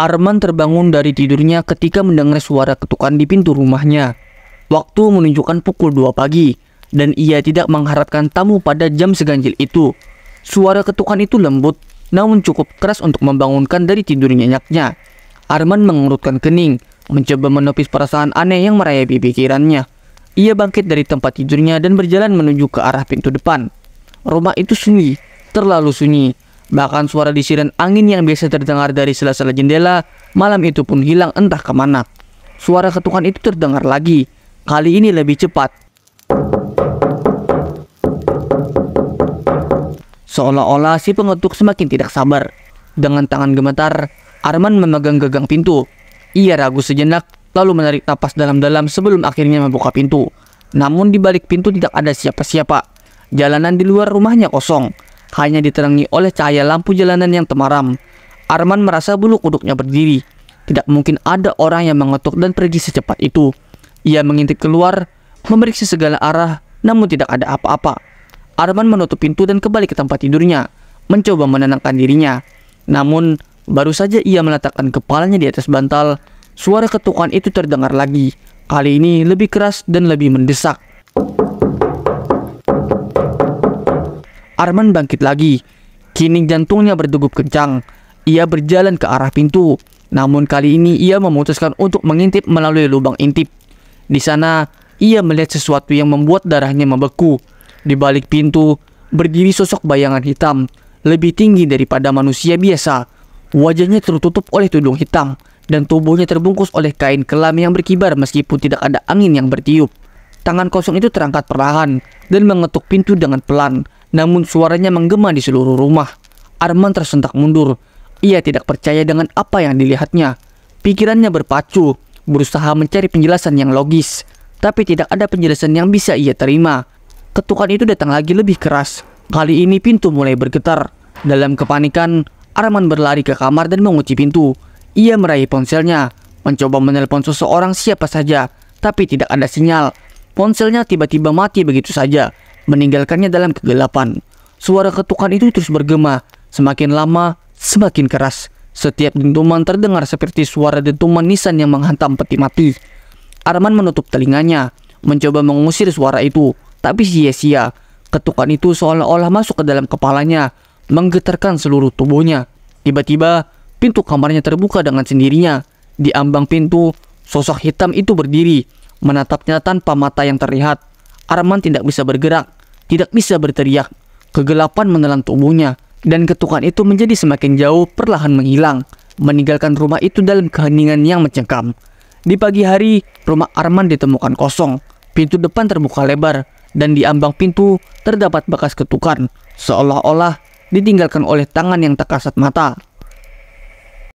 Arman terbangun dari tidurnya ketika mendengar suara ketukan di pintu rumahnya. Waktu menunjukkan pukul 2 pagi, dan ia tidak mengharapkan tamu pada jam seganjil itu. Suara ketukan itu lembut, namun cukup keras untuk membangunkan dari tidur nyenyaknya. Arman mengerutkan kening, mencoba menepis perasaan aneh yang merayapi pikirannya. Ia bangkit dari tempat tidurnya dan berjalan menuju ke arah pintu depan. Rumah itu sunyi, terlalu sunyi. Bahkan suara desiran angin yang biasa terdengar dari sela-sela jendela malam itu pun hilang entah kemana. Suara ketukan itu terdengar lagi, kali ini lebih cepat. Seolah-olah si pengetuk semakin tidak sabar. Dengan tangan gemetar, Arman memegang gagang pintu. Ia ragu sejenak, lalu menarik napas dalam-dalam sebelum akhirnya membuka pintu. Namun di balik pintu tidak ada siapa-siapa. Jalanan di luar rumahnya kosong, hanya diterangi oleh cahaya lampu jalanan yang temaram. Arman merasa bulu kuduknya berdiri. Tidak mungkin ada orang yang mengetuk dan pergi secepat itu. Ia mengintip keluar, memeriksa segala arah, namun tidak ada apa-apa. Arman menutup pintu dan kembali ke tempat tidurnya, mencoba menenangkan dirinya. Namun, baru saja ia meletakkan kepalanya di atas bantal, suara ketukan itu terdengar lagi. Kali ini lebih keras dan lebih mendesak. Arman bangkit lagi. Kini jantungnya berdegup kencang. Ia berjalan ke arah pintu. Namun kali ini ia memutuskan untuk mengintip melalui lubang intip. Di sana, ia melihat sesuatu yang membuat darahnya membeku. Di balik pintu, berdiri sosok bayangan hitam, lebih tinggi daripada manusia biasa. Wajahnya tertutup oleh tudung hitam, dan tubuhnya terbungkus oleh kain kelam yang berkibar meskipun tidak ada angin yang bertiup. Tangan kosong itu terangkat perlahan, dan mengetuk pintu dengan pelan. Namun suaranya menggema di seluruh rumah. Arman tersentak mundur. Ia tidak percaya dengan apa yang dilihatnya. Pikirannya berpacu, berusaha mencari penjelasan yang logis. Tapi tidak ada penjelasan yang bisa ia terima. Ketukan itu datang lagi lebih keras. Kali ini pintu mulai bergetar. Dalam kepanikan, Arman berlari ke kamar dan mengunci pintu. Ia meraih ponselnya, mencoba menelpon seseorang siapa saja, tapi tidak ada sinyal. Ponselnya tiba-tiba mati begitu saja, meninggalkannya dalam kegelapan. Suara ketukan itu terus bergema, semakin lama, semakin keras. Setiap dentuman terdengar seperti suara dentuman nisan yang menghantam peti mati. Arman menutup telinganya, mencoba mengusir suara itu, tapi sia-sia. Ketukan itu seolah-olah masuk ke dalam kepalanya, menggetarkan seluruh tubuhnya. Tiba-tiba, pintu kamarnya terbuka dengan sendirinya. Di ambang pintu, sosok hitam itu berdiri, menatapnya tanpa mata yang terlihat. Arman tidak bisa bergerak, tidak bisa berteriak. Kegelapan menelan tubuhnya, dan ketukan itu menjadi semakin jauh, perlahan menghilang, meninggalkan rumah itu dalam keheningan yang mencekam. Di pagi hari, rumah Arman ditemukan kosong. Pintu depan terbuka lebar, dan di ambang pintu terdapat bekas ketukan, seolah-olah ditinggalkan oleh tangan yang tak kasat mata.